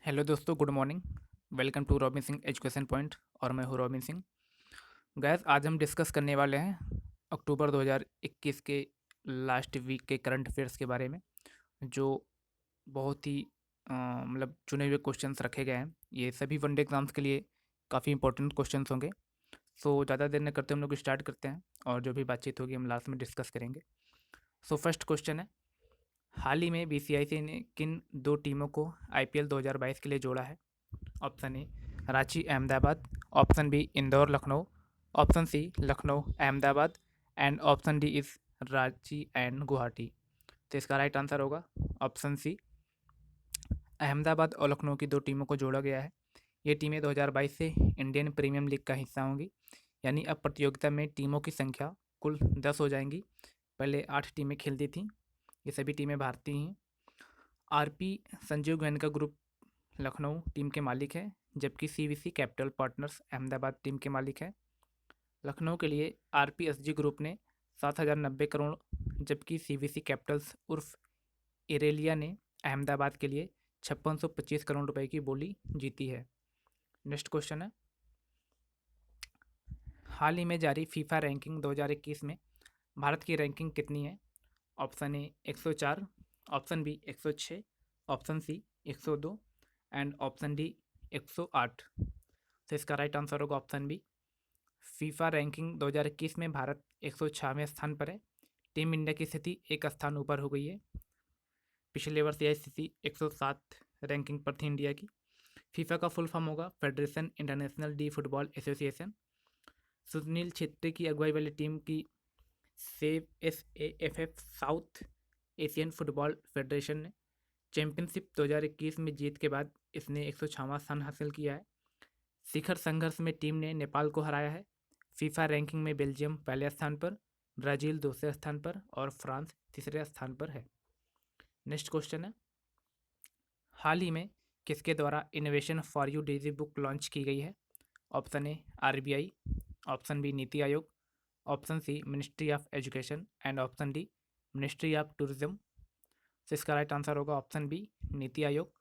Hello दोस्तों, good morning. Welcome to Robin Singh education point और मैं हूँ रॉबिन सिंह। गैस आज हम डिस्कस करने वाले हैं अक्टूबर 2021 के लास्ट वीक के करंट अफेयर्स के बारे में, जो बहुत ही मतलब चुने हुए क्वेश्चंस रखे गए हैं। ये सभी वनडे एग्जाम्स के लिए काफ़ी इंपॉर्टेंट क्वेश्चंस होंगे। सो ज़्यादा देर न करते हम लोग स्टार्ट करते हैं, और जो भी बातचीत होगी हम लास्ट में डिस्कस करेंगे। सो फर्स्ट क्वेश्चन है, हाल ही में बीसीआईसीआई ने किन दो टीमों को आईपीएल 2022 के लिए जोड़ा है? Option A Ranchi Ahmedabad, option B Indore Lucknow, option C Lucknow Ahmedabad, and option D is Ranchi and Guwahati. तो इसका राइट आंसर होगा ऑप्शन सी, अहमदाबाद और लखनऊ की दो टीमों को जोड़ा गया है। ये टीमें 2022 से इंडियन प्रीमियम लीग का हिस्सा होंगी, यानी अब प्रतियोगिता में टीमों की संख्या कुल 10 हो जाएंगी। पहले 8 टीमें खेलती थीं। ये सभी टीमें भारतीय हैं। RP Sanjeev Goenka group Lucknow team के मालिक है, जबकि CVC capital partners Ahmedabad team के मालिक है। लखनऊ के लिए आरपीएसजी ग्रुप ने 7,090 करोड़, जबकि सीवीसी कैपिटल्स उर्फ इरेलिया ने अहमदाबाद के लिए 5625 करोड़ रुपए की बोली जीती है। नेक्स्ट क्वेश्चन है, हाल ही में जारी फीफा रैंकिंग 2021 में भारत की रैंकिंग कितनी है? Option A 104, option B 106, option C 102 and option D 108। तो इसका राइट आंसर होगा ऑप्शन बी। फीफा रैंकिंग 2021 में भारत 106वें स्थान पर है। टीम इंडिया की स्थिति एक स्थान ऊपर हो गई है। पिछले वर्ष यह स्थिति 107 रैंकिंग पर थी इंडिया की। फीफा का फुल फॉर्म होगा federation international D football association. Sunil Chhetri की अगुवाई वाली टीम की save SAFF south Asian football federation ने चैंपियनशिप 2021 में जीत के बाद इसने 106वां स्थान हासिल किया है। शिखर संघर्ष में टीम ने नेपाल को हराया है। फीफा रैंकिंग में बेल्जियम पहले स्थान पर, ब्राज़ील दूसरे स्थान पर और फ्रांस तीसरे स्थान पर है। नेक्स्ट क्वेश्चन है, हाल ही में किसके द्वारा इनोवेशन फॉर यू डेजी बुक लॉन्च की गई है? Option A RBI, option B NITI Aayog, option C ministry of education and option D ministry of tourism. तो इसका राइट आंसर होगा ऑप्शन बी नीति आयोग।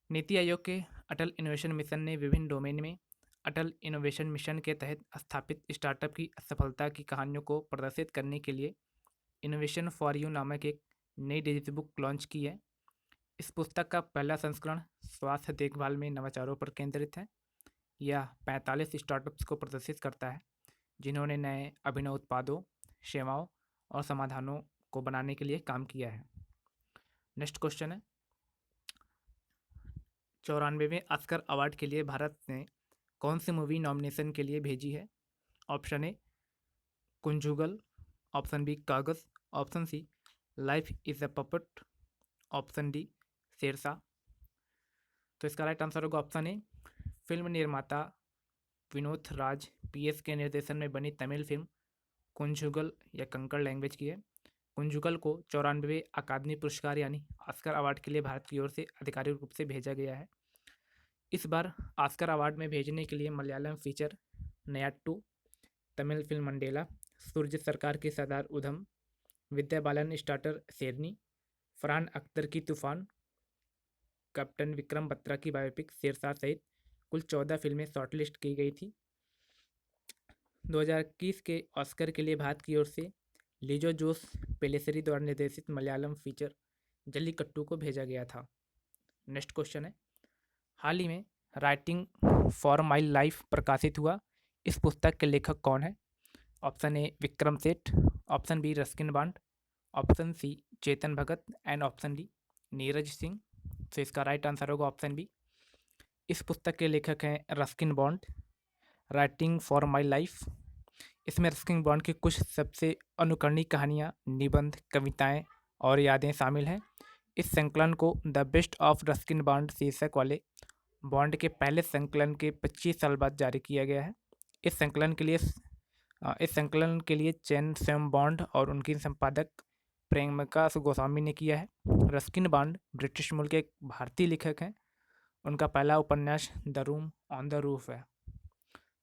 नीति आयोग के अटल इनोवेशन मिशन ने विभिन्न डोमेन में अटल इनोवेशन मिशन के तहत स्थापित स्टार्टअप की सफलता की कहानियों को प्रदर्शित करने के लिए इनोवेशन फॉर यू नामक एक नई डिजिटल बुक लॉन्च की है। इस पुस्तक का पहला संस्करण स्वास्थ्य देखभाल में नवाचारों पर केंद्रित है। यह 45 स्टार्टअप्स को प्रदर्शित करता है जिन्होंने नए अभिनव उत्पादों, सेवाओं और समाधानों को बनाने के लिए काम किया है। नेक्स्ट क्वेश्चन है, 94वें ऑस्कर अवार्ड के लिए भारत ने कौन सी मूवी नॉमिनेशन के लिए भेजी है? Option A Koozhangal, option B Kaagaz, option C life is a puppet, option D Shershaah. तो इसका राइट आंसर होगा ऑप्शन ए। फिल्म निर्माता विनोद राज PS के निर्देशन में बनी तमिल फिल्म कुंजुगल या कंकड़ लैंग्वेज की है। कुंजुगल को 94वें अकादमी पुरस्कार यानी ऑस्कर अवार्ड के लिए भारत की ओर से आधिकारिक रूप से भेजा गया है। इस बार ऑस्कर अवार्ड में भेजने के लिए मलयालम फीचर नयाट्टू, तमिल फिल्म मंडेला, सूर्य सरकार की सरदार उधम, विद्या बालन स्टार्टर शेरनी, फरहान अख्तर की तूफान, कैप्टन विक्रम बत्रा की बायोपिक शेरशाह सहित कुल 14 फिल्में शॉर्टलिस्ट की गई थी। 2021 के ऑस्कर के लिए भारत की ओर से लिजो जोस पेलेसरी द्वारा निर्देशित मलयालम फीचर जल्लीकट्टू को भेजा गया था। नेक्स्ट क्वेश्चन है, हाल ही में राइटिंग फॉर माई लाइफ प्रकाशित हुआ। इस पुस्तक के लेखक कौन है? Option A Vikram Seth, option B Ruskin Bond, option C Chetan Bhagat and option D Neeraj Singh. तो इसका राइट आंसर होगा ऑप्शन बी। इस पुस्तक के लेखक हैं Ruskin Bond. Writing for my life, इसमें रस्किन बॉन्ड की कुछ सबसे अनुकरणीय कहानियाँ, निबंध, कविताएँ और यादें शामिल हैं। इस संकलन को the best of Ruskin bond शीर्षक वाले बॉन्ड के पहले संकलन के 25 साल बाद जारी किया गया है। इस संकलन के लिए चयन स्वयं बॉन्ड और उनकी संपादक प्रेमिका गोस्वामी ने किया है। रस्किन बॉन्ड ब्रिटिश मूल के एक भारतीय लेखक हैं। उनका पहला उपन्यास the room on the roof है।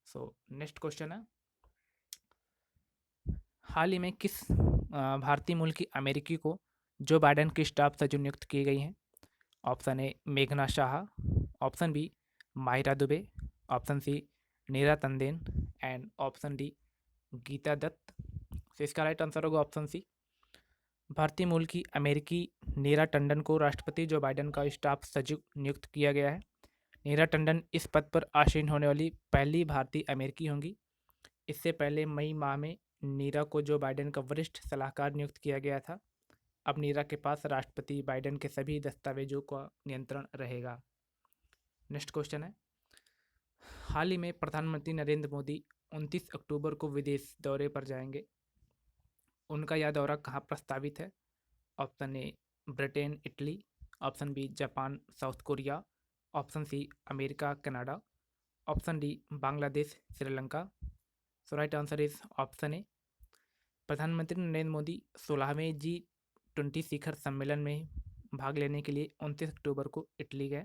सो नेक्स्ट क्वेश्चन है, हाल ही में किस भारतीय मूल की अमेरिकी को जो बाइडेन की स्टाफ सचिव नियुक्त की गई हैं? ऑप्शन ए मेघना Shah, option B Mahira Dubey, option C Neera Tanden and option D Geeta Dutt. तो इसका राइट आंसर होगा ऑप्शन सी। भारतीय मूल की अमेरिकी नीरा टंडन को राष्ट्रपति जो बाइडेन का स्टाफ सचिव नियुक्त किया गया है। नीरा टंडन इस पद पर आसीन होने वाली पहली भारतीय अमेरिकी होंगी। इससे पहले मई माह में नीरा को जो बाइडेन का वरिष्ठ सलाहकार नियुक्त किया गया था। अब नीरा के पास राष्ट्रपति बाइडेन के सभी दस्तावेजों का नियंत्रण रहेगा। नेक्स्ट क्वेश्चन है, हाल ही में प्रधानमंत्री नरेंद्र मोदी 29 अक्टूबर को विदेश दौरे पर जाएंगे। उनका यह दौरा कहाँ प्रस्तावित है? Option A Britain Italy, option B Japan South Korea, option C America Canada, option D Bangladesh Sri Lanka. So right answer is option A. प्रधानमंत्री नरेंद्र मोदी 16वें G20 शिखर सम्मेलन में भाग लेने के लिए 29 अक्टूबर को इटली गए।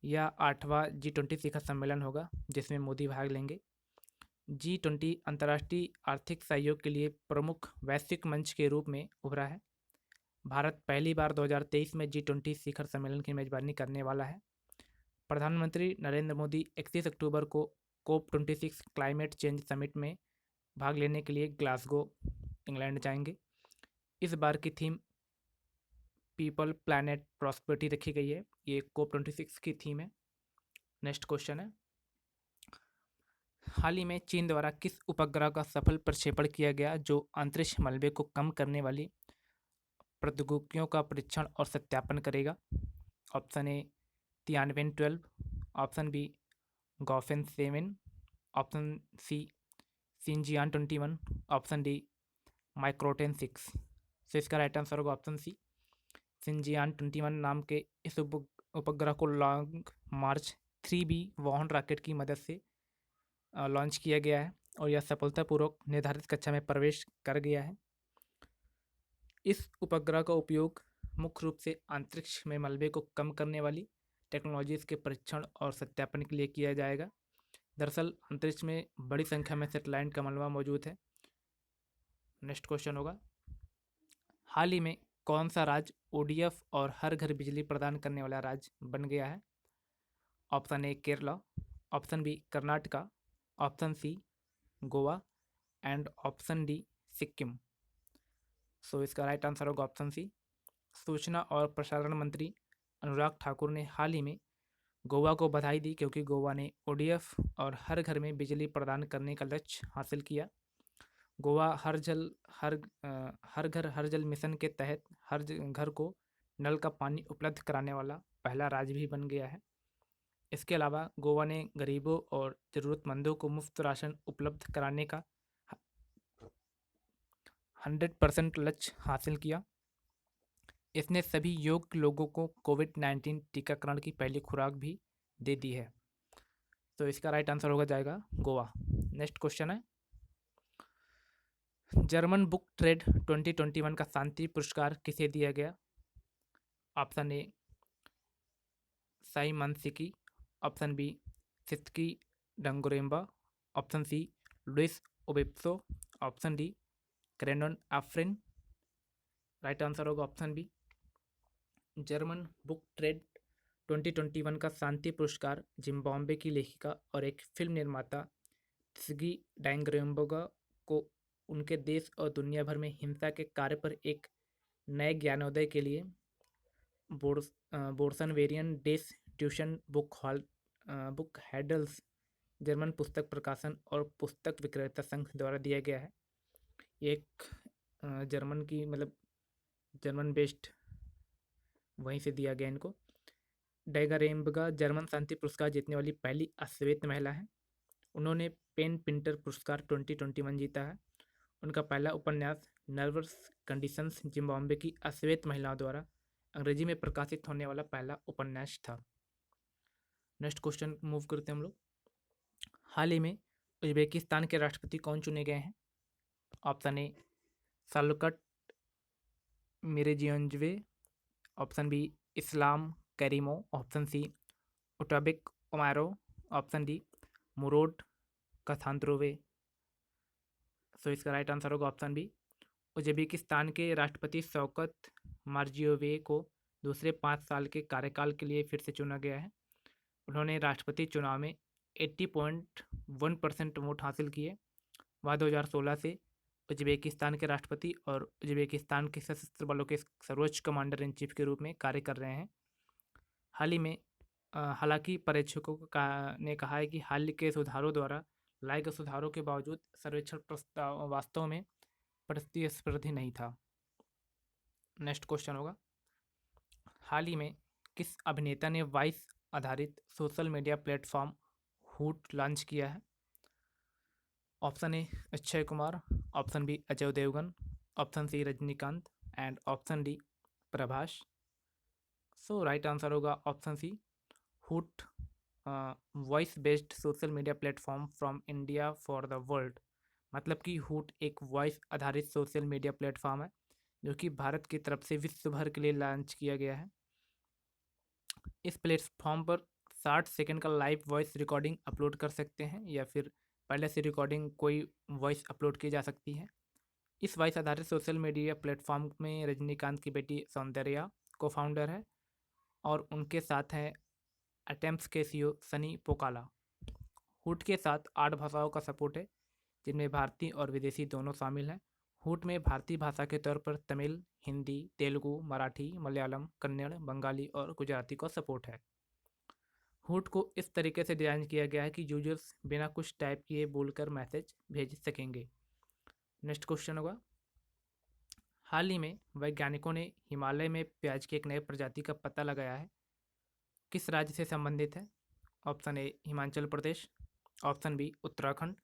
यह 8वां G20 शिखर सम्मेलन होगा जिसमें मोदी भाग लेंगे। G20 अंतर्राष्ट्रीय आर्थिक सहयोग के लिए प्रमुख वैश्विक मंच के रूप में उभरा है। भारत पहली बार 2023 में G20 शिखर सम्मेलन की मेजबानी करने वाला है। प्रधानमंत्री नरेंद्र मोदी 31 अक्टूबर को COP26 क्लाइमेट चेंज समिट में भाग लेने के लिए ग्लासगो इंग्लैंड जाएंगे। इस बार की थीम पीपल प्लैनेट प्रॉस्पेरिटी रखी गई है। ये COP26 की थीम है। नेक्स्ट क्वेश्चन है, हाल ही में चीन द्वारा किस उपग्रह का सफल प्रक्षेपण किया गया जो अंतरिक्ष मलबे को कम करने वाली प्रौद्योगिकियों का परीक्षण और सत्यापन करेगा? Option A Tianwen 12, option B Gaofen 7, option C Shijian 21, option D माइक्रोटेन 6। तो इसका राइट आंसर होगा ऑप्शन सी। सिंजियान 21 नाम के इस उपग्रह को लॉन्ग मार्च 3B वाहन रॉकेट की मदद से लॉन्च किया गया है और यह सफलतापूर्वक निर्धारित कक्षा में प्रवेश कर गया है। इस उपग्रह का उपयोग मुख्य रूप से अंतरिक्ष में मलबे को कम करने वाली टेक्नोलॉजीज के परीक्षण और सत्यापन के लिए किया जाएगा। दरअसल अंतरिक्ष में बड़ी संख्या में सैटेलाइट का मलबा मौजूद है। नेक्स्ट क्वेश्चन होगा, हाल ही में कौन सा राज्य ODF और हर घर बिजली प्रदान करने वाला राज्य बन गया है? Option A Kerala, option B Karnataka, option C Goa and option D Sikkim. So इसका राइट आंसर होगा ऑप्शन सी। सूचना और प्रसारण मंत्री अनुराग ठाकुर ने हाल ही में गोवा को बधाई दी क्योंकि गोवा ने ODF और हर घर में बिजली प्रदान करने का लक्ष्य हासिल किया। गोवा हर घर हर जल मिशन के तहत हर घर को नल का पानी उपलब्ध कराने वाला पहला राज्य भी बन गया है। इसके अलावा गोवा ने गरीबों और ज़रूरतमंदों को मुफ्त राशन उपलब्ध कराने का 100% लक्ष्य हासिल किया। इसने सभी योग्य लोगों को कोविड-19 टीकाकरण की पहली खुराक भी दे दी है। तो इसका राइट आंसर होगा जाएगा गोवा। नेक्स्ट क्वेश्चन है, जर्मन बुक ट्रेड 2021 का शांति पुरस्कार किसे दिया गया? ऑप्शन ए साइमन सिकी, ऑप्शन बी सिस्की डंगोरेम्बा, ऑप्शन सी लुइस ओबेप्सो, ऑप्शन डी क्रेनन आफ्रिन। राइट आंसर होगा option B. German book trade 2021 का शांति पुरस्कार जिम्बाब्वे की लेखिका और एक फिल्म निर्माता सिगी डैंगरेम्बोगा को उनके देश और दुनिया भर में हिंसा के कार्य पर एक नए ज्ञानोदय के लिए बोर्सन-वेरियन डेस ट्यूशन बुक हैडल्स जर्मन पुस्तक प्रकाशन और पुस्तक विक्रेता संघ द्वारा दिया गया है। ये एक जर्मन की जर्मन बेस्ड वहीं से दिया गया इनको। डैगरेम्बगा जर्मन शांति पुरस्कार जीतने वाली पहली अश्वेत महिला है। उन्होंने पेन पिंटर पुरस्कार 2021 जीता है। उनका पहला उपन्यास नर्वस कंडीशंस जिम्बाब्वे की अश्वेत महिलाओं द्वारा अंग्रेजी में प्रकाशित होने वाला पहला उपन्यास था। नेक्स्ट क्वेश्चन मूव करते हैं हम लोग। हाल ही में उज्बेकिस्तान के राष्ट्रपति कौन चुने गए हैं? ऑप्शन ए सालुकट मिरेजियोंजवे, option B Islam Karimov, option C उटाबिक ओमारो, ऑप्शन डी मुरोड कथांद्रोवे। सो इसका राइट आंसर होगा ऑप्शन बी। उज्बेकिस्तान के राष्ट्रपति शौकत मिर्जियोयेव को दूसरे 5 साल के कार्यकाल के लिए फिर से चुना गया है। उन्होंने राष्ट्रपति चुनाव में 80.1% वोट हासिल किए। वह 2016 से उज़्बेकिस्तान के राष्ट्रपति और उज़्बेकिस्तान के सशस्त्र बलों के सर्वोच्च कमांडर इन चीफ के रूप में कार्य कर रहे हैं। हाल ही में हालांकि पर्यवेक्षकों ने कहा है कि हाल के सुधारों द्वारा लाए गए सुधारों के बावजूद सर्वेक्षण प्रस्ताव वास्तव में प्रतिस्पर्धी नहीं था। नेक्स्ट क्वेश्चन होगा, हाल ही में किस अभिनेता ने वॉइस आधारित social media platform Hoot launch किया है? Option A Akshay Kumar, option B Ajay Devgn, option C Rajinikanth and option D Prabhas. So right answer होगा option C Hoot, voice based social media platform from India for the world. मतलब कि hoot एक voice आधारित social media platform है जो कि भारत की तरफ से विश्व भर के लिए लॉन्च किया गया है। इस प्लेटफॉर्म पर 60 सेकंड का लाइव वॉइस रिकॉर्डिंग अपलोड कर सकते हैं या फिर पहले से रिकॉर्डिंग कोई वॉइस अपलोड की जा सकती है। इस वॉइस आधारित सोशल मीडिया प्लेटफॉर्म में रजनीकांत की बेटी सौंदर्या को फाउंडर है और उनके साथ हैं अटेम्प्स के सीईओ सनी पोकाला। हूट के साथ 8 भाषाओं का सपोर्ट है जिनमें भारतीय और विदेशी दोनों शामिल हैं। हूट में भारतीय भाषा के तौर पर तमिल, हिंदी, तेलुगु, मराठी, मलयालम, कन्नड़, बंगाली और गुजराती का सपोर्ट है। हूट को इस तरीके से डिज़ाइन किया गया है कि यूजर्स बिना कुछ टाइप किए बोलकर मैसेज भेज सकेंगे। नेक्स्ट क्वेश्चन होगा, हाल ही में वैज्ञानिकों ने हिमालय में प्याज की एक नई प्रजाति का पता लगाया है। किस राज्य से संबंधित है? Option A Himachal Pradesh, option B Uttarakhand,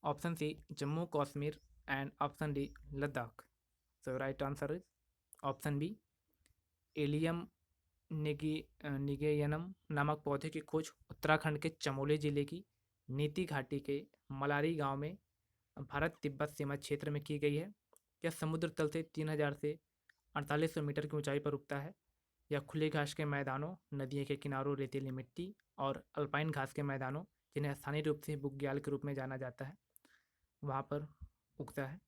option C Jammu Kashmir and option D Ladakh. So right answer is option B allium negianum नामक पौधे की खोज उत्तराखंड के चमोली जिले की नीति घाटी के मलारी गांव में भारत तिब्बत सीमा क्षेत्र में की गई है। यह समुद्र तल से 3000 से 4800 मीटर की ऊंचाई पर उगता है। यह खुले घास के मैदानों, नदियों के किनारों, रेतीली मिट्टी और अल्पाइन घास के मैदानों, जिन्हें स्थानीय रूप से बुग्याल के रूप में जाना जाता है, वहाँ पर उगता है।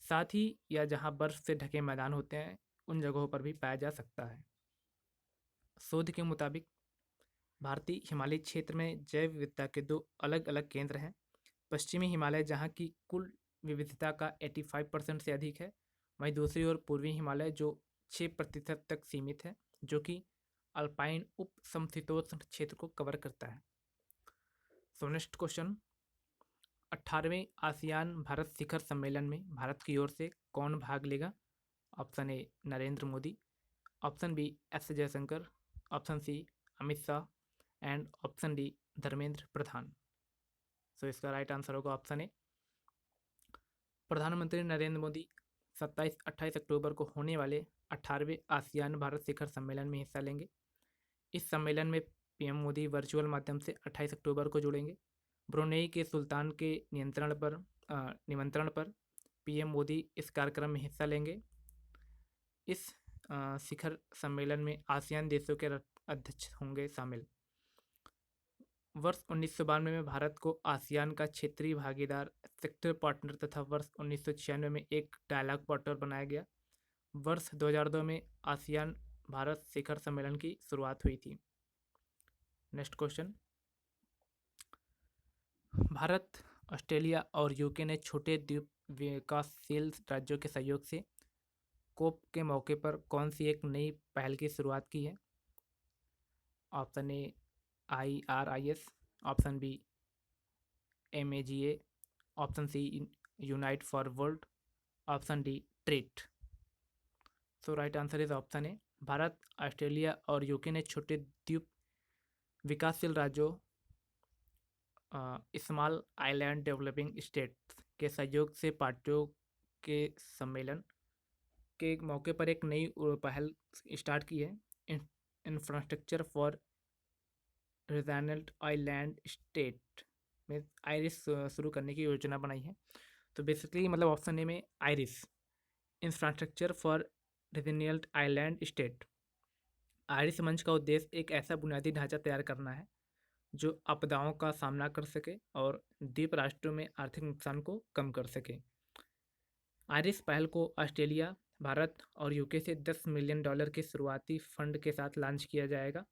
साथ ही यह जहाँ बर्फ से ढके मैदान होते हैं उन जगहों पर भी पाया जा सकता है। शोध के मुताबिक भारतीय हिमालयी क्षेत्र में जैव विविधता के 2 अलग अलग केंद्र हैं। पश्चिमी हिमालय जहाँ की कुल विविधता का 85% से अधिक है, वहीं दूसरी ओर पूर्वी हिमालय जो 6% तक सीमित है, जो कि अल्पाइन उप समशीतोष्ण क्षेत्र को कवर करता है। सो नेक्स्ट क्वेश्चन, 18वें आसियान भारत शिखर सम्मेलन में भारत की ओर से कौन भाग लेगा? Option A Narendra Modi, option B S Jaishankar, option C Amit Shah and option D Dharmendra Pradhan. So इसका राइट आंसर होगा ऑप्शन ए। प्रधानमंत्री नरेंद्र मोदी 27-28 अक्टूबर को होने वाले 18वें आसियान भारत शिखर सम्मेलन में हिस्सा लेंगे। इस सम्मेलन में पीएम मोदी वर्चुअल माध्यम से 28 अक्टूबर को जुड़ेंगे। ब्रुनेई के सुल्तान के निमंत्रण पर पीएम मोदी इस कार्यक्रम में हिस्सा लेंगे। इस शिखर सम्मेलन में आसियान देशों के अध्यक्ष होंगे शामिल। वर्ष 1992 में भारत को आसियान का क्षेत्रीय भागीदार सेक्टर पार्टनर तथा वर्ष 1996 में एक डायलॉग पार्टनर बनाया गया। वर्ष 2002 में आसियान भारत शिखर सम्मेलन की शुरुआत हुई थी। नेक्स्ट क्वेश्चन, भारत, ऑस्ट्रेलिया और यूके ने छोटे द्वीप विकासशील राज्यों के सहयोग से कोप के मौके पर कौन सी एक नई पहल की शुरुआत की है? Option A IRIS, option B MAGA, option C unite for world, option D trade. So right answer is option A. Bharat, Australia और यूके ने छोटे द्वीप विकासशील राज्यों स्मॉल आइलैंड डेवलपिंग स्टेट्स के सहयोग से पार्टियों के सम्मेलन के मौके पर एक नई पहल स्टार्ट की है, infrastructure for regional island state में आइरिस शुरू करने की योजना बनाई है। तो बेसिकली मतलब ऑप्शन ए में iris, infrastructure for regional island state. Iris मंच का उद्देश्य एक ऐसा बुनियादी ढांचा तैयार करना है जो आपदाओं का सामना कर सके और द्वीप राष्ट्रों में आर्थिक नुकसान को कम कर सके। आइरिस पहल को ऑस्ट्रेलिया, भारत और यूके से $10 मिलियन के शुरुआती फंड के साथ लॉन्च किया जाएगा।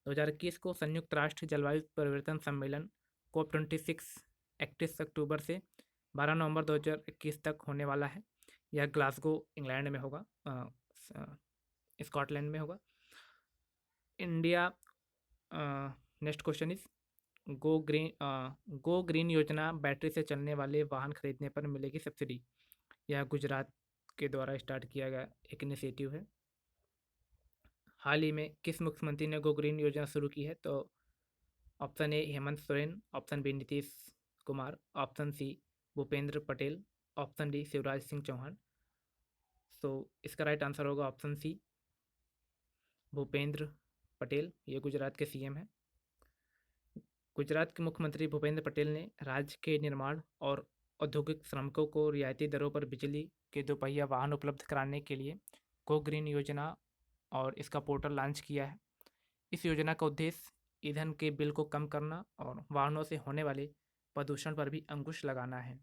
2021 को संयुक्त राष्ट्र जलवायु परिवर्तन सम्मेलन COP26 31 अक्टूबर से 12 नवंबर 2021 तक होने वाला है। यह ग्लासगो इंग्लैंड में होगा, स्कॉटलैंड में होगा। India, next question is go green योजना बैटरी से चलने वाले वाहन खरीदने पर मिलेगी सब्सिडी। यह गुजरात के द्वारा स्टार्ट किया गया एक इनिशिएटिव है। हाल ही में किस मुख्यमंत्री ने गो ग्रीन योजना शुरू की है? तो option A Hemant Soren, option B Nitish Kumar, option C Bhupendra Patel, option D Shivraj Singh Chouhan. So इसका राइट आंसर होगा ऑप्शन सी भूपेंद्र पटेल। ये गुजरात के सीएम हैं। गुजरात के मुख्यमंत्री भूपेंद्र पटेल ने राज्य के निर्माण और औद्योगिक श्रमिकों को रियायती दरों पर बिजली के दोपहिया वाहन उपलब्ध कराने के लिए गो ग्रीन योजना और इसका पोर्टल लॉन्च किया है। इस योजना का उद्देश्य ईंधन के बिल को कम करना और वाहनों से होने वाले प्रदूषण पर भी अंकुश लगाना है।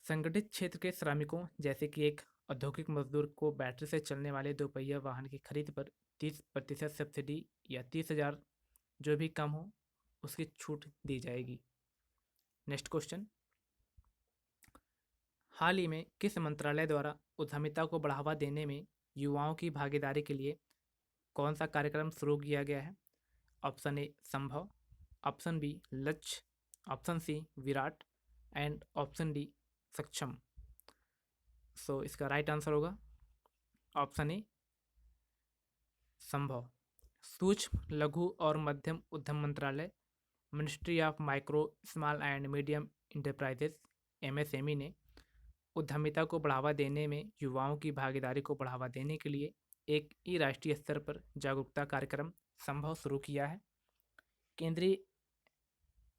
संगठित क्षेत्र के श्रमिकों जैसे कि एक औद्योगिक मजदूर को बैटरी से चलने वाले दोपहिया वाहन की खरीद पर 30% सब्सिडी या 30,000 जो भी कम हो उसकी छूट दी जाएगी। नेक्स्ट क्वेश्चन, हाल ही में किस मंत्रालय द्वारा उद्यमिता को बढ़ावा देने में युवाओं की भागीदारी के लिए कौन सा कार्यक्रम शुरू किया गया है? Option A Sambhav, option B Lakshya, option C Virat and option D Saksham. So इसका राइट आंसर होगा ऑप्शन ए संभव। सूक्ष्म लघु और मध्यम उद्यम मंत्रालय, ministry of micro small and medium enterprises MSME ने उद्यमिता को बढ़ावा देने में युवाओं की भागीदारी को बढ़ावा देने के लिए एक राष्ट्रीय स्तर पर जागरूकता कार्यक्रम संभव शुरू किया है। केंद्रीय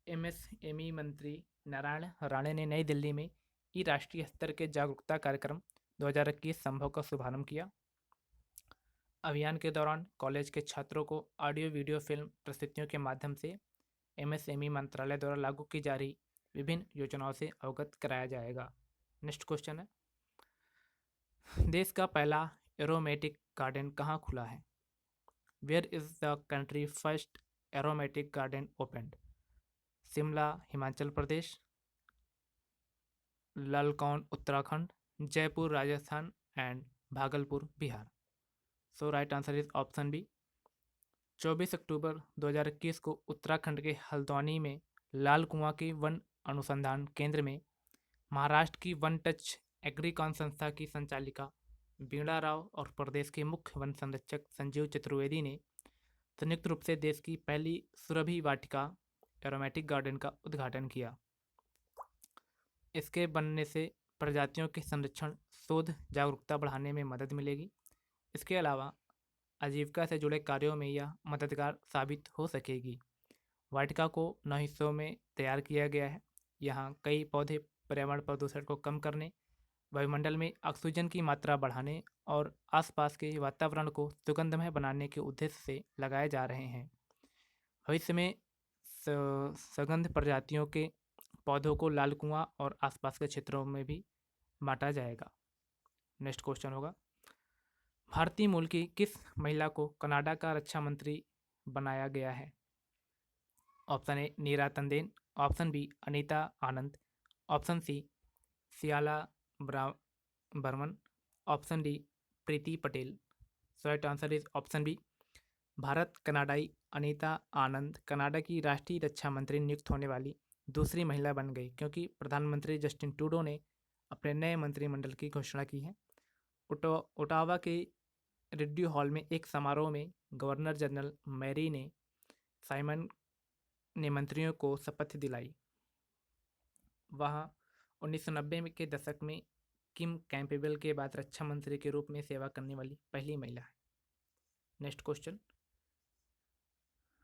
MSME मंत्री नारायण राणे ने नई दिल्ली में राष्ट्रीय स्तर के जागरूकता कार्यक्रम 2021 संभव का शुभारंभ किया। अभियान के दौरान कॉलेज के छात्रों को ऑडियो वीडियो फिल्म प्रस्तुतियों के माध्यम से MSME मंत्रालय द्वारा लागू की जा रही विभिन्न योजनाओं से अवगत कराया जाएगा। नेक्स्ट क्वेश्चन है, देश का पहला एरोमेटिक गार्डन कहाँ खुला है? Where is the country first aromatic garden opened? Shimla Himachal Pradesh, Lalkuan Uttarakhand, Jaipur Rajasthan and Bhagalpur Bihar. So right answer is option B. 24 अक्टूबर 2021 को उत्तराखंड के हल्द्वानी में लाल कुआं के वन अनुसंधान केंद्र में महाराष्ट्र की वन टच एग्रीकॉन संस्था की संचालिका वीणा राव और प्रदेश के मुख्य वन संरक्षक संजीव चतुर्वेदी ने संयुक्त रूप से देश की पहली सुरभि वाटिका एरोमेटिक गार्डन का उद्घाटन किया। इसके बनने से प्रजातियों के संरक्षण, शोध, जागरूकता बढ़ाने में मदद मिलेगी। इसके अलावा आजीविका से जुड़े कार्यों में यह मददगार साबित हो सकेगी। वाटिका को 9 हिस्सों में तैयार किया गया है। यहाँ कई पौधे पर्यावरण प्रदूषण को कम करने, वायुमंडल में ऑक्सीजन की मात्रा बढ़ाने और आसपास के वातावरण को सुगंधमय बनाने के उद्देश्य से लगाए जा रहे हैं। भविष्य में सुगंध प्रजातियों के पौधों को लाल कुआं और आसपास के क्षेत्रों में भी बांटा जाएगा। नेक्स्ट क्वेश्चन होगा, भारतीय मूल की किस महिला को कनाडा का रक्षा मंत्री बनाया गया है? Option A Neera Tanden, option B Anita Anand, option C सियाला बर्मन, option D Priti Patel. So right answer is option B. Bharat कनाडाई अनीता आनंद कनाडा की राष्ट्रीय रक्षा मंत्री नियुक्त होने वाली दूसरी महिला बन गई, क्योंकि प्रधानमंत्री जस्टिन ट्रूडो ने अपने नए मंत्रिमंडल की घोषणा की है। ओटावा के रिड्यू हॉल में एक समारोह में गवर्नर जनरल मैरी ने साइमन ने मंत्रियों को शपथ दिलाई। वहाँ 1990 के दशक में किम कैम्पबेल के बाद रक्षा मंत्री के रूप में सेवा करने वाली पहली महिला है। नेक्स्ट क्वेश्चन,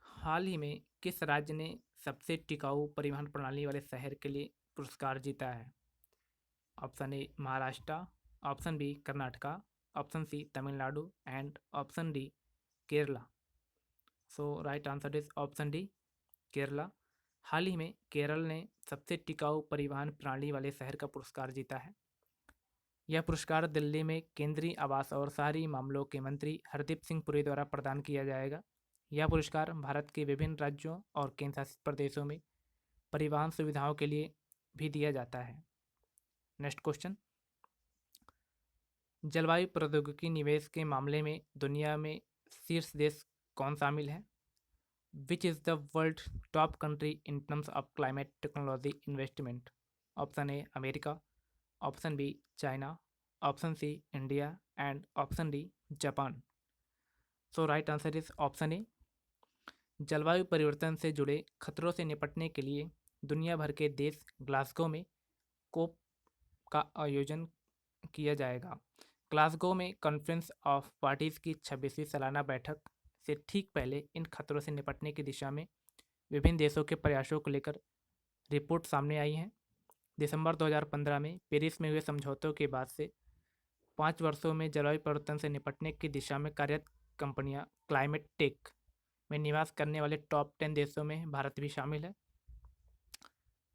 हाल ही में किस राज्य ने सबसे टिकाऊ परिवहन प्रणाली वाले शहर के लिए पुरस्कार जीता है? Option A Maharashtra, option B Karnataka, option C Tamil Nadu and option D Kerala. So right answer is option D Kerala. हाल ही में केरल ने सबसे टिकाऊ परिवहन प्रणाली वाले शहर का पुरस्कार जीता है। यह पुरस्कार दिल्ली में केंद्रीय आवास और शहरी मामलों के मंत्री हरदीप सिंह पुरी द्वारा प्रदान किया जाएगा। यह पुरस्कार भारत के विभिन्न राज्यों और केंद्र शासित प्रदेशों में परिवहन सुविधाओं के लिए भी दिया जाता है। नेक्स्ट क्वेश्चन, जलवायु प्रौद्योगिकी निवेश के मामले में दुनिया में शीर्ष देश कौन शामिल है? Which is the world top country in terms of climate technology investment? Option A America, option B China, option C India and option D Japan. So right answer is option A. जलवायु परिवर्तन से जुड़े खतरों से निपटने के लिए दुनिया भर के देश ग्लासगो में कोप का आयोजन किया जाएगा। ग्लासगो में कॉन्फ्रेंस ऑफ पार्टीज की 26वीं सालाना बैठक से ठीक पहले इन खतरों से निपटने की दिशा में विभिन्न देशों के प्रयासों को लेकर रिपोर्ट सामने आई है। दिसंबर 2015 में पेरिस में हुए समझौतों के बाद से 5 वर्षों में जलवायु परिवर्तन से निपटने की दिशा में कार्यरत कंपनियां क्लाइमेट टेक में निवास करने वाले टॉप 10 देशों में भारत भी शामिल है।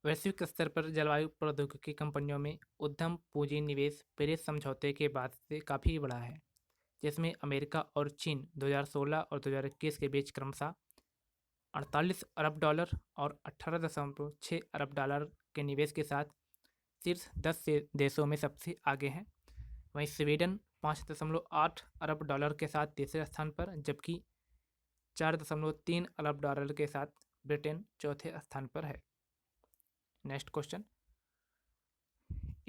वैश्विक स्तर पर जलवायु प्रौद्योगिकी कंपनियों में उद्यम पूंजी निवेश पेरिस समझौते के बाद से काफ़ी बढ़ा है, जिसमें अमेरिका और चीन 2016 और 2021 के बीच क्रमशः 48 अरब डॉलर और 18.6 अरब डॉलर के निवेश के साथ शीर्ष 10 देशों में सबसे आगे हैं। वहीं स्वीडन 5.8 अरब डॉलर के साथ तीसरे स्थान पर, जबकि 4.3 अरब डॉलर के साथ ब्रिटेन चौथे स्थान पर है। नेक्स्ट क्वेश्चन,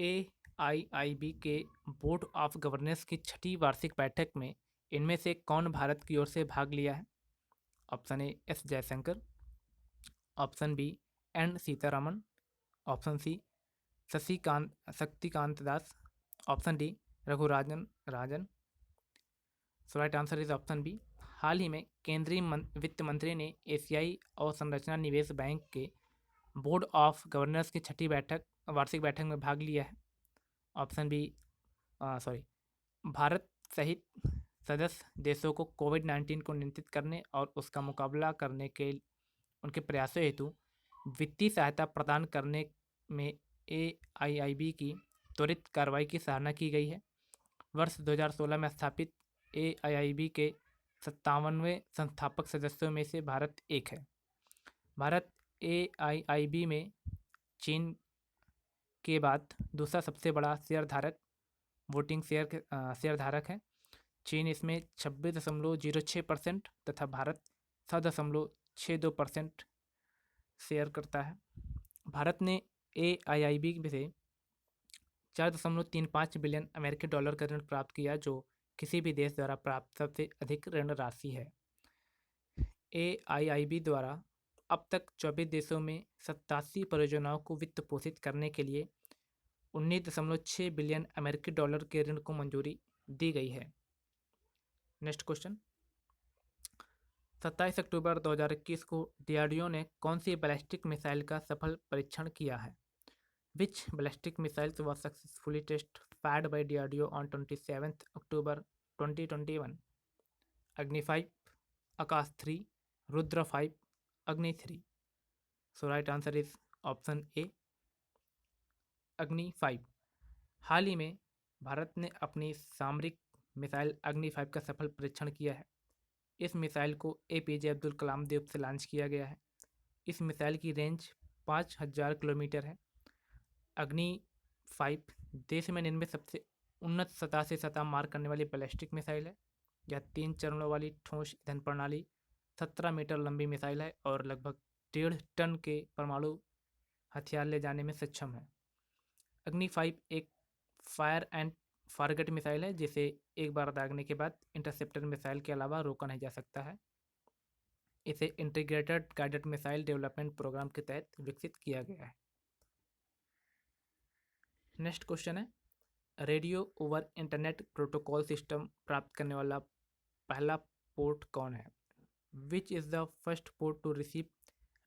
AIIB के बोर्ड ऑफ गवर्नेंस की 6ठी वार्षिक बैठक में इनमें से कौन भारत की ओर से भाग लिया है? Option A S Jaishankar, option B N Sitharaman, option C Shaktikanta Das, option D Raghurajan Rajan. So right answer is option B. हाल ही में केंद्रीय वित्त मंत्री ने एशियाई अवसंरचना निवेश बैंक के बोर्ड ऑफ गवर्नर्स की 6ठी वार्षिक बैठक में भाग लिया है। ऑप्शन बी भारत सहित सदस्य देशों को कोविड-19 को नियंत्रित करने और उसका मुकाबला करने के उनके प्रयासों हेतु वित्तीय सहायता प्रदान करने में AIIB की त्वरित कार्रवाई की सराहना की गई है। वर्ष 2016 में स्थापित AIIB के 57वें संस्थापक सदस्यों में से भारत एक है। भारत AIIB में चीन के बाद दूसरा सबसे बड़ा शेयरधारक है। चीन इसमें 26.06% तथा भारत 7.62% शेयर करता है। भारत ने AIIB से 4.35 बिलियन अमेरिकी डॉलर का ऋण प्राप्त किया, जो किसी भी देश द्वारा प्राप्त सबसे अधिक ऋण राशि है। AIIB द्वारा अब तक 24 देशों में 87 परियोजनाओं को वित्त पोषित करने के लिए 19.6 बिलियन अमेरिकी डॉलर के ऋण को मंजूरी दी गई है। नेक्स्ट क्वेश्चन, 27 अक्टूबर 2021 को DRDO ने कौन सी बैलिस्टिक मिसाइल का सफल परीक्षण किया है? Which ballistic missiles was successfully test fired by DRDO on 27 October 2021? Agni 5, Akash 3, Rudra 5, Agni 3। So right answer is option A Agni 5। हाल ही में भारत ने अपनी सामरिक मिसाइल अग्नि 5 का सफल परीक्षण किया है। इस मिसाइल को APJ अब्दुल कलाम द्वीप से लॉन्च किया गया है। इस मिसाइल की रेंज 5000 किलोमीटर है। अग्नि 5 देश में निर्मित सबसे उन्नत सतह से सतह मार करने वाली बैलिस्टिक मिसाइल है। यह 3 चरणों वाली ठोस ईंधन प्रणाली 17 मीटर लंबी मिसाइल है और लगभग 1.5 टन के परमाणु हथियार ले जाने में सक्षम है। अग्नि 5 एक फायर एंड फॉरगेट मिसाइल है, जिसे एक बार दागने के बाद इंटरसेप्टर मिसाइल के अलावा रोका नहीं जा सकता है। इसे integrated guided missile development programme के तहत विकसित किया गया है। नेक्स्ट क्वेश्चन है, radio over internet protocol system प्राप्त करने वाला पहला पोर्ट कौन है? Which is the first port to receive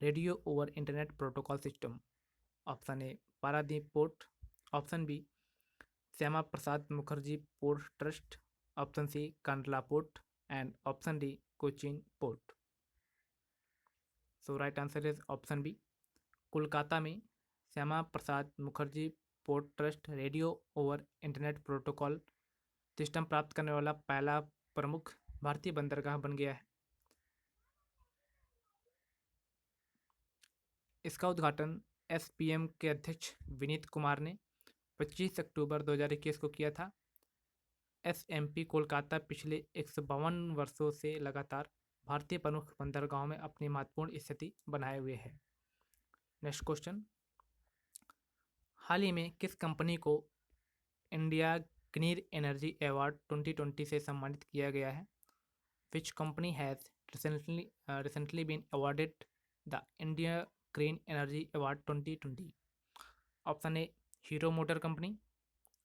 radio over internet protocol system? Option A Paradip port, option B Shyama Prasad Mukherjee port trust, option C Kandla port and option D Cochin port. So right answer is option B Kolkata में Shyama Prasad Mukherjee port trust radio over internet protocol system प्राप्त करने वाला पहला प्रमुख भारतीय बंदरगाह बन गया है। इसका उद्घाटन एसपीएम के अध्यक्ष विनीत कुमार ने 25 अक्टूबर 2021 को किया था। एसएमपी कोलकाता पिछले 152 वर्षों से लगातार भारतीय प्रमुख बंदरगाहों में अपनी महत्वपूर्ण स्थिति बनाए हुए है। नेक्स्ट क्वेश्चन, हाल ही में किस कंपनी को इंडिया ग्रीन एनर्जी अवार्ड 2020 से सम्मानित किया गया है? Which company has recently been awarded the India Green Energy Award 2020? Option A Hero motor company,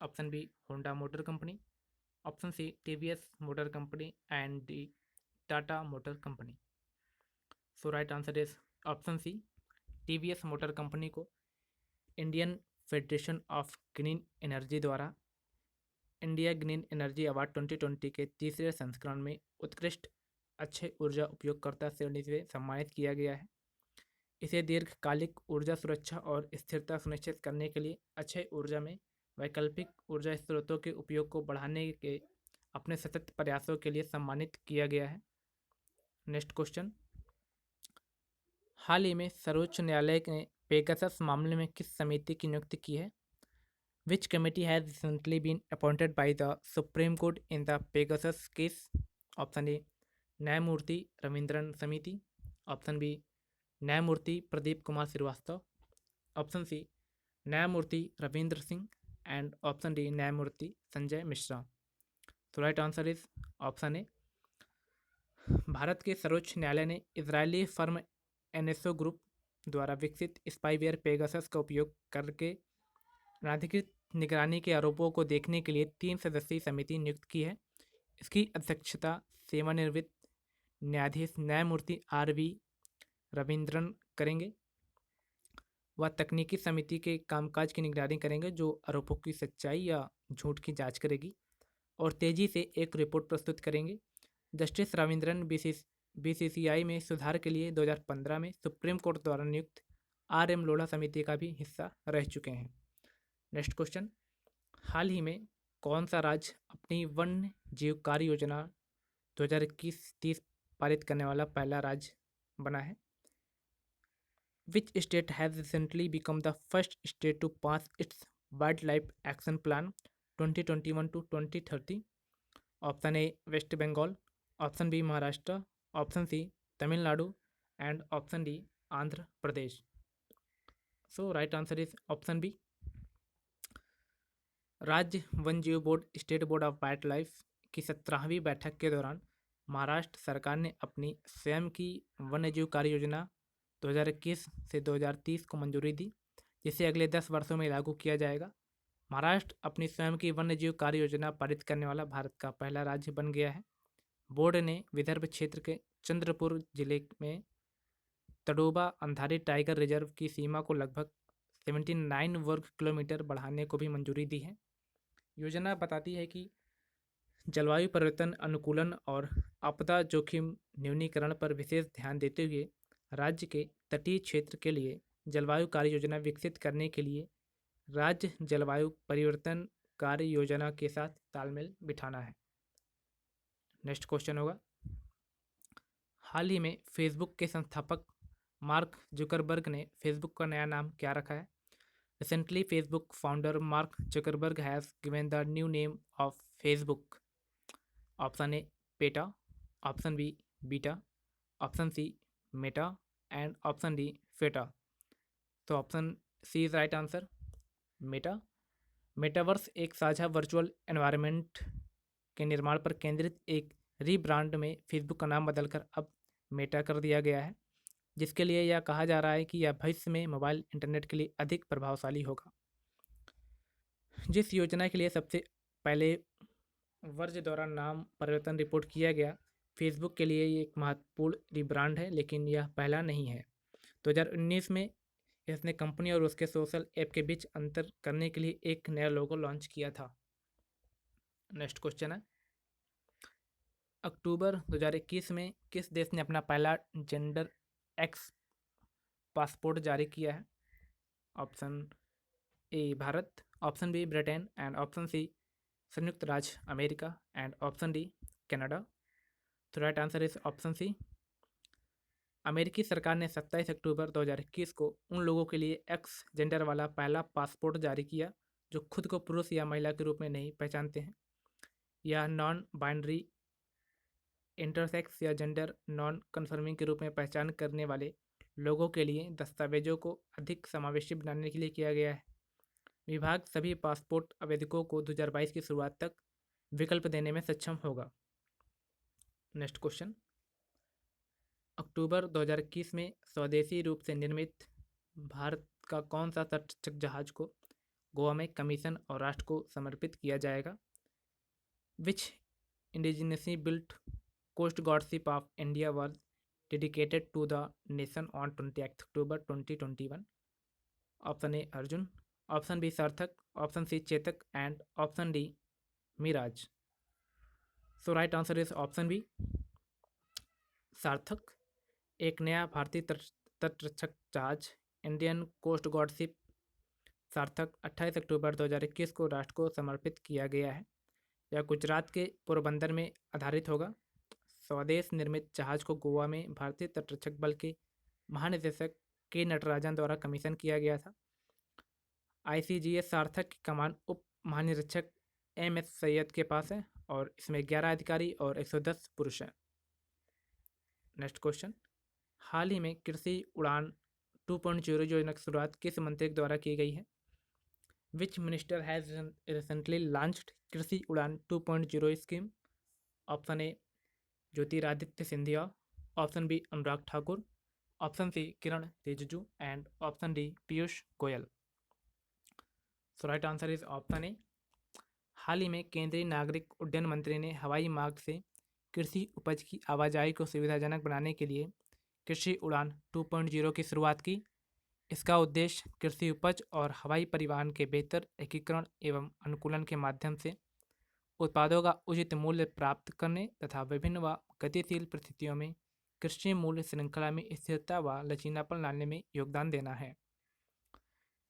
option B Honda motor company, option C TVS motor company and D Tata motor company. So right answer is option C TVS motor company को Indian federation of green energy द्वारा India green energy award 2020 के तीसरे संस्करण में उत्कृष्ट अच्छे ऊर्जा उपयोगकर्ता श्रेणी से सम्मानित किया गया है। इसे दीर्घकालिक ऊर्जा सुरक्षा और स्थिरता सुनिश्चित करने के लिए अक्षय ऊर्जा में वैकल्पिक ऊर्जा स्रोतों के उपयोग को बढ़ाने के अपने सतत प्रयासों के लिए सम्मानित किया गया है। नेक्स्ट क्वेश्चन, हाल ही में सर्वोच्च न्यायालय ने पेगासस मामले में किस समिति की नियुक्ति की है? Which committee has recently been appointed by the supreme court in the Pegasus case? Option A न्यायमूर्ति रविंद्रन समिति, ऑप्शन बी न्यायमूर्ति प्रदीप कुमार श्रीवास्तव, ऑप्शन सी न्यायमूर्ति Ravindra Singh and option D न्यायमूर्ति संजय मिश्रा। तो right answer is option A. Bharat के सर्वोच्च न्यायालय ने इजरायली फर्म एनएसओ ग्रुप द्वारा विकसित स्पाईवेयर पेगासस का उपयोग करके अनाधिकृत निगरानी के आरोपों को देखने के लिए 3 सदस्यीय समिति नियुक्त की है। इसकी अध्यक्षता सेवानिवृत्त न्यायाधीश न्यायमूर्ति आर.वी. रविंद्रन करेंगे। वह तकनीकी समिति के कामकाज की निगरानी करेंगे जो आरोपों की सच्चाई या झूठ की जांच करेगी और तेजी से एक रिपोर्ट प्रस्तुत करेंगे। जस्टिस रविंद्रन बीसीसीआई में सुधार के लिए 2015 में सुप्रीम कोर्ट द्वारा नियुक्त आर.एम. लोढ़ा समिति का भी हिस्सा रह चुके हैं। नेक्स्ट क्वेश्चन, हाल ही में कौन सा राज्य अपनी वन्य जीव कार्य योजना 2021-30 पारित करने वाला पहला राज्य बना है? Which state has recently become the first state to pass its Wildlife Action Plan 2021 to 2030? Option A West Bengal, option B Maharashtra, option C Tamil Nadu and option D Andhra Pradesh. So right answer is option B. राज्य वन जीव board state board of wild life की 17वीं बैठक के दौरान महाराष्ट्र सरकार ने अपनी स्वयं की वन्य जीव कार्य योजना 2021 से 2030 को मंजूरी दी, जिसे अगले 10 वर्षों में लागू किया जाएगा। महाराष्ट्र अपनी स्वयं की वन्य जीव कार्य योजना पारित करने वाला भारत का पहला राज्य बन गया है। बोर्ड ने विदर्भ क्षेत्र के चंद्रपुर जिले में तडोबा अंधारी टाइगर रिजर्व की सीमा को लगभग 79 वर्ग किलोमीटर बढ़ाने को भी मंजूरी दी है। योजना बताती है कि जलवायु परिवर्तन अनुकूलन और आपदा जोखिम न्यूनीकरण पर विशेष ध्यान देते हुए राज्य के तटीय क्षेत्र के लिए जलवायु कार्य योजना विकसित करने के लिए राज्य जलवायु परिवर्तन कार्य योजना के साथ तालमेल बिठाना है। नेक्स्ट क्वेश्चन होगा, हाल ही में फेसबुक के संस्थापक मार्क जुकरबर्ग ने फेसबुक का नया नाम क्या रखा है? Recently Facebook founder Mark Zuckerberg has given the new name of Facebook. Option A Peta, option B Beta, option C Meta and option D Feta. तो option C is right answer, Meta. Metaverse एक साझा virtual environment के निर्माण पर केंद्रित एक rebrand में Facebook का नाम बदलकर अब मेटा कर दिया गया है, जिसके लिए यह कहा जा रहा है कि यह भविष्य में मोबाइल इंटरनेट के लिए अधिक प्रभावशाली होगा। जिस योजना के लिए सबसे पहले वर्ष द्वारा नाम परिवर्तन रिपोर्ट किया गया, फेसबुक के लिए ये एक महत्वपूर्ण रिब्रांड है, लेकिन यह पहला नहीं है। 2019 में इसने कंपनी और उसके सोशल ऐप के बीच अंतर करने के लिए एक नया लोगो लॉन्च किया था। नेक्स्ट क्वेश्चन है, अक्टूबर 2021 में किस देश ने अपना पहला जेंडर एक्स पासपोर्ट जारी किया है? Option A Bharat, option B Britain and option C संयुक्त राज्य America and option D Canada. तो right answer is option C. अमेरिकी सरकार ने 27 अक्टूबर 2021 को उन लोगों के लिए एक्स जेंडर वाला पहला पासपोर्ट जारी किया जो खुद को पुरुष या महिला के रूप में नहीं पहचानते हैं या नॉन बाइनरी, इंटरसेक्स या जेंडर नॉन कन्फर्मिंग के रूप में पहचान करने वाले लोगों के लिए दस्तावेजों को अधिक समावेशी बनाने के लिए किया गया है। विभाग सभी पासपोर्ट आवेदकों को 2022 की शुरुआत तक विकल्प देने में सक्षम होगा। नेक्स्ट क्वेश्चन, अक्टूबर 2021 में स्वदेशी रूप से निर्मित भारत का कौन सा तटरक्षक जहाज को गोवा में कमीशन और राष्ट्र को समर्पित किया जाएगा? Which indigenously built coast guard ship of India was dedicated to the nation on 28 October 2021? Option A Arjun, option B Sarthak, option C Chetak and option D Mirage. So right answer is option B Sarthak. एक नया भारतीय तटरक्षक जहाज Indian coast guard ship सार्थक 28 October 2021 को राष्ट्र को समर्पित किया गया है। यह गुजरात के पोरबंदर में आधारित होगा। स्वदेश निर्मित जहाज को गोवा में भारतीय तटरक्षक बल के महानिदेशक के नटराजन द्वारा कमीशन किया गया था। ICGS सार्थक की कमान उप महानिरीक्षक MS सैयद के पास है और इसमें 11 अधिकारी और 110 पुरुष हैं। नेक्स्ट क्वेश्चन, हाल ही में कृषि उड़ान 2.0 योजना की शुरुआत किस मंत्री द्वारा की गई है? Which minister has recently launched Krishi Udan 2.0 scheme? Option A Jyotiraditya Scindia, option B Anurag Thakur, option C Kiren Rijiju and option D Piyush Goyal. So right answer is option A. हाल ही में केंद्रीय नागरिक उड्डयन मंत्री ने हवाई मार्ग से कृषि उपज की आवाजाही को सुविधाजनक बनाने के लिए कृषि उड़ान 2.0 की शुरुआत की। इसका उद्देश्य कृषि उपज और हवाई परिवहन के बेहतर एकीकरण एवं अनुकूलन के माध्यम से उत्पादों का उचित मूल्य प्राप्त करने तथा विभिन्न व गतिशील परिस्थितियों में कृषि मूल्य श्रृंखला में स्थिरता व लचीलापन लाने में योगदान देना है।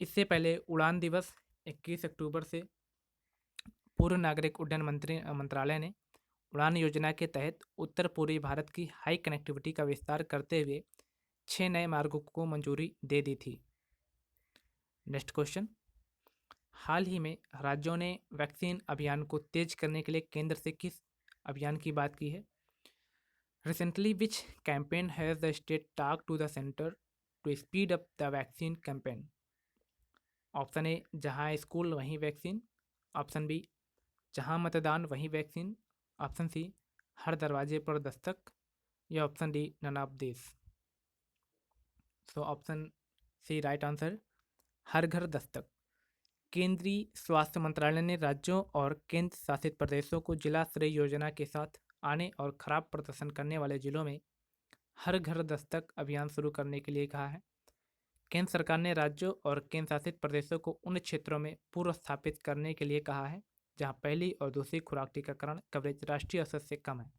इससे पहले उड़ान दिवस 21 अक्टूबर से पूर्व नागरिक उड्डयन मंत्रालय ने उड़ान योजना के तहत उत्तर पूर्वी भारत की हाई कनेक्टिविटी का विस्तार करते हुए 6 नए मार्गों को मंजूरी दे दी थी। नेक्स्ट क्वेश्चन, हाल ही में राज्यों ने वैक्सीन अभियान को तेज करने के लिए केंद्र से किस अभियान की बात की है? Recently which campaign has the state talk to the centre to speed up the vaccine campaign? Option A जहां स्कूल वहीं वैक्सीन, ऑप्शन बी जहां मतदान वहीं वैक्सीन, ऑप्शन सी हर दरवाजे पर दस्तक या option D none of this. So option C right answer, Har Ghar Dastak. केंद्रीय स्वास्थ्य मंत्रालय ने राज्यों और केंद्र शासित प्रदेशों को जिला स्तरीय योजना के साथ आने और खराब प्रदर्शन करने वाले जिलों में हर घर दस्तक अभियान शुरू करने के लिए कहा है। केंद्र सरकार ने राज्यों और केंद्र शासित प्रदेशों को उन क्षेत्रों में पूर्व स्थापित करने के लिए कहा है जहां पहली और दूसरी खुराक टीकाकरण कवरेज राष्ट्रीय औसत से कम है।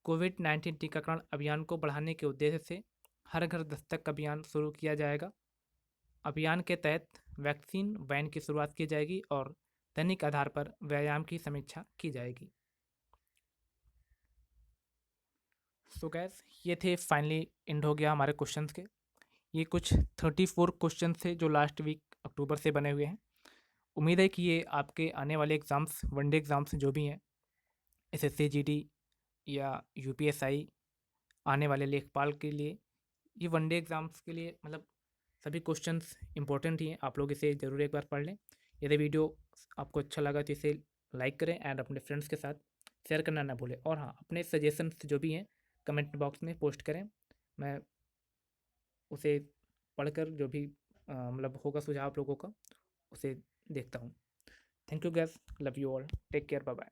कोविड-19 टीकाकरण अभियान को बढ़ाने के उद्देश्य से हर घर दस्तक अभियान शुरू किया जाएगा। अभियान के तहत वैक्सीन वैन की शुरुआत की जाएगी और दैनिक आधार पर व्यायाम की समीक्षा की जाएगी। सो गैस ये थे, फाइनली एंड हो गया हमारे क्वेश्चंस के। ये कुछ 34 क्वेश्चन थे जो लास्ट वीक अक्टूबर से बने हुए हैं। उम्मीद है कि ये आपके आने वाले एग्ज़ाम्स, वनडे एग्ज़ाम्स जो भी हैं, SSC GD या UPSI आने वाले लेखपाल के लिए, ये वनडे एग्ज़ाम्स के लिए मतलब सभी क्वेश्चंस इंपॉर्टेंट ही हैं। आप लोग इसे ज़रूर एक बार पढ़ लें। यदि वीडियो आपको अच्छा लगा तो इसे लाइक करें एंड अपने फ्रेंड्स के साथ शेयर करना ना भूलें। और हाँ, अपने सजेशंस जो भी हैं कमेंट बॉक्स में पोस्ट करें। मैं उसे पढ़कर जो भी मतलब होगा सुझाव आप लोगों का, उसे देखता हूँ। Thank you guys, love you all, take care, bye bye.